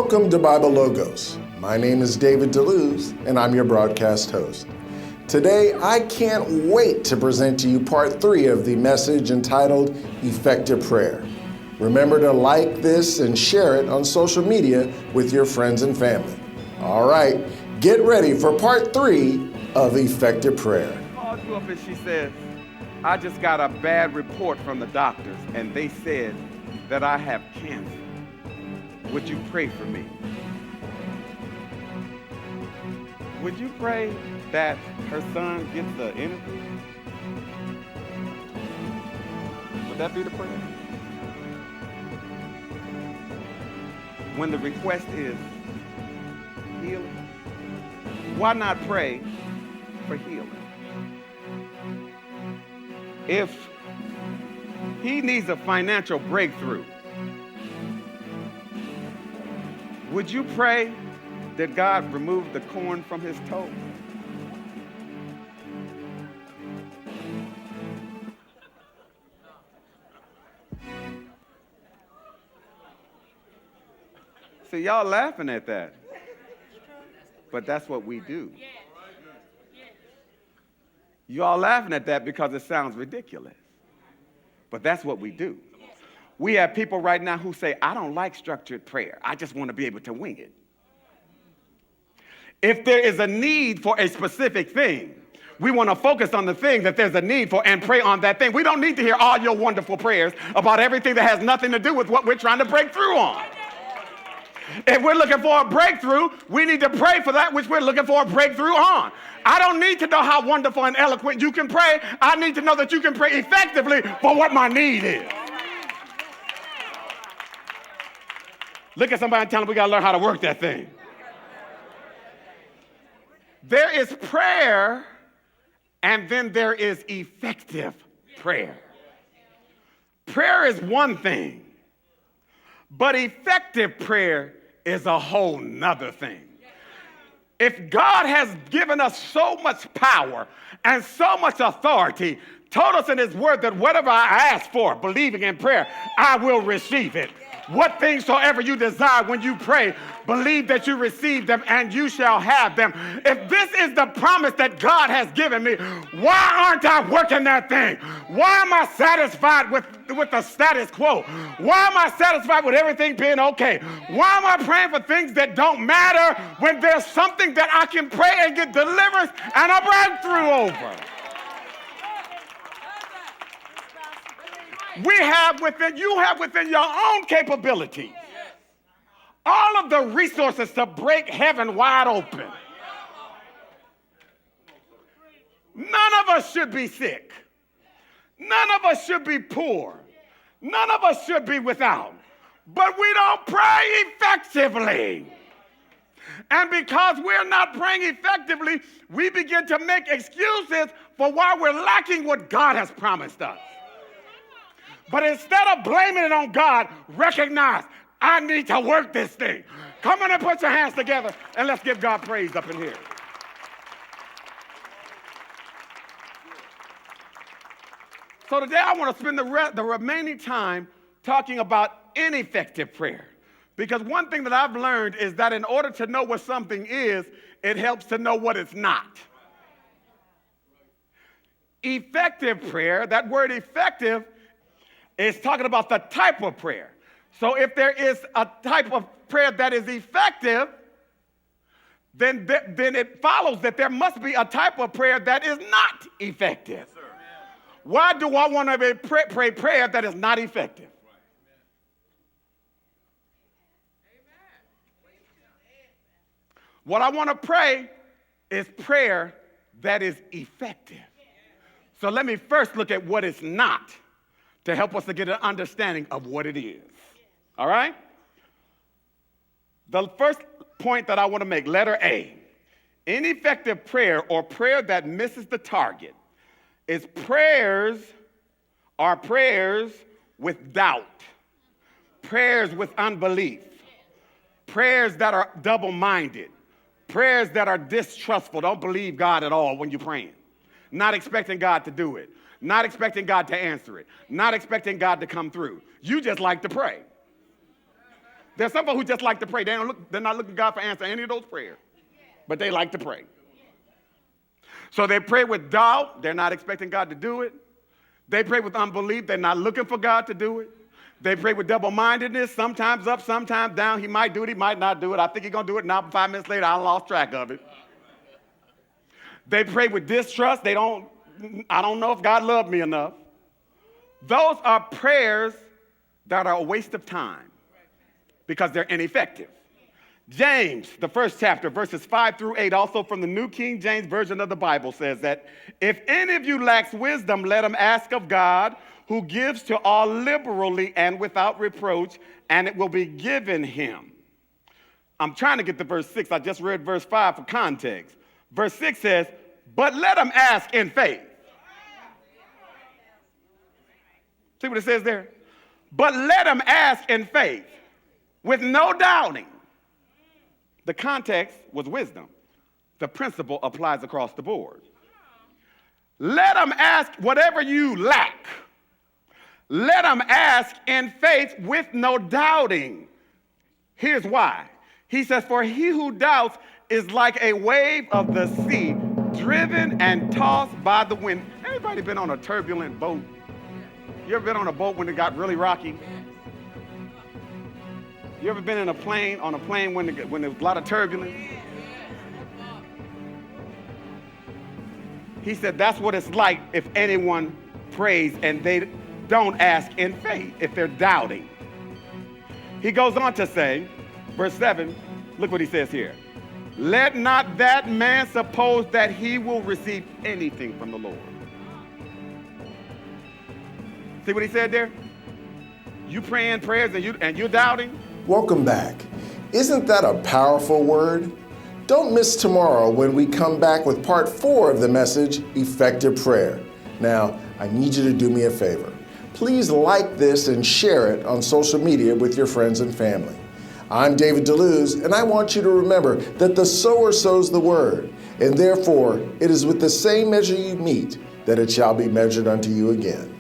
Welcome to Bible Logos. My name is David Deduce, and I'm your broadcast host. Today, I can't wait to present to you part 3 of the message entitled Effective Prayer. Remember to like this and share it on social media with your friends and family. All right, get ready for part 3 of Effective Prayer. Called you up and she says, I just got a bad report from the doctors and they said that I have cancer. Would you pray for me? Would you pray that her son gets the interview? Would that be the prayer? When the request is healing, why not pray for healing? If he needs a financial breakthrough, would you pray that God remove the corn from his toe? See, y'all laughing at that. But that's what we do. Y'all laughing at that because it sounds ridiculous. But that's what we do. We have people right now who say, I don't like structured prayer. I just want to be able to wing it. If there is a need for a specific thing, we want to focus on the thing that there's a need for and pray on that thing. We don't need to hear all your wonderful prayers about everything that has nothing to do with what we're trying to break through on. If we're looking for a breakthrough, we need to pray for that which we're looking for a breakthrough on. I don't need to know how wonderful and eloquent you can pray. I need to know that you can pray effectively for what my need is. Look at somebody and tell them we got to learn how to work that thing. There is prayer, and then there is effective prayer. Prayer is one thing, but effective prayer is a whole nother thing. If God has given us so much power and so much authority, told us in his word that whatever I ask for, believing in prayer, I will receive it. What things soever you desire when you pray, believe that you receive them and you shall have them. If this is the promise that God has given me, why aren't I working that thing? Why am I satisfied with the status quo? Why am I satisfied with everything being okay? Why am I praying for things that don't matter when there's something that I can pray and get deliverance and a breakthrough over? You have within your own capabilities all of the resources to break heaven wide open. None of us should be sick. None of us should be poor. None of us should be without. But we don't pray effectively. And because we're not praying effectively, we begin to make excuses for why we're lacking what God has promised us. But instead of blaming it on God, recognize, I need to work this thing. Come on and put your hands together and let's give God praise up in here. So today I want to spend the remaining time talking about ineffective prayer. Because one thing that I've learned is that in order to know what something is, it helps to know what it's not. Effective prayer, that word effective, is talking about the type of prayer. So if there is a type of prayer that is effective, then it follows that there must be a type of prayer that is not effective. Yes, why do I want to pray prayer that is not effective? What I want to pray is prayer that is effective. So let me first look at what it's not, to help us to get an understanding of what it is. All right? The first point that I want to make, letter A, ineffective prayer or prayer that misses the target is prayers with doubt, prayers with unbelief, prayers that are double-minded, prayers that are distrustful, don't believe God at all when you're praying, not expecting God to do it, not expecting God to answer it, not expecting God to come through. You just like to pray. There's some people who just like to pray. They're not looking to God for answer any of those prayers, but they like to pray. So they pray with doubt. They're not expecting God to do it. They pray with unbelief. They're not looking for God to do it. They pray with double-mindedness, sometimes up, sometimes down. He might do it, he might not do it. I think he's going to do it. Now 5 minutes later, I lost track of it. They pray with distrust. I don't know if God loved me enough. Those are prayers that are a waste of time because they're ineffective. James, the first chapter, verses 5 through 8, also from the New King James Version of the Bible, says that if any of you lacks wisdom, let him ask of God, who gives to all liberally and without reproach, and it will be given him. I'm trying to get to verse 6. I just read verse 5 for context. Verse 6 says, but let him ask in faith. See what it says there? But let him ask in faith with no doubting. The context was wisdom. The principle applies across the board. Let them ask whatever you lack. Let them ask in faith with no doubting. Here's why. He says, for he who doubts is like a wave of the sea, driven and tossed by the wind. Anybody been on a turbulent boat? You ever been on a boat when it got really rocky? You ever been on a plane when there was a lot of turbulence? He said that's what it's like if anyone prays and they don't ask in faith, if they're doubting. He goes on to say, verse 7, look what he says here. Let not that man suppose that he will receive anything from the Lord. See what he said there? You praying prayers and you're doubting? Welcome back. Isn't that a powerful word? Don't miss tomorrow when we come back with part 4 of the message, Effective Prayer. Now, I need you to do me a favor. Please like this and share it on social media with your friends and family. I'm David Deluze, and I want you to remember that the sower sows the word, and therefore it is with the same measure you meet that it shall be measured unto you again.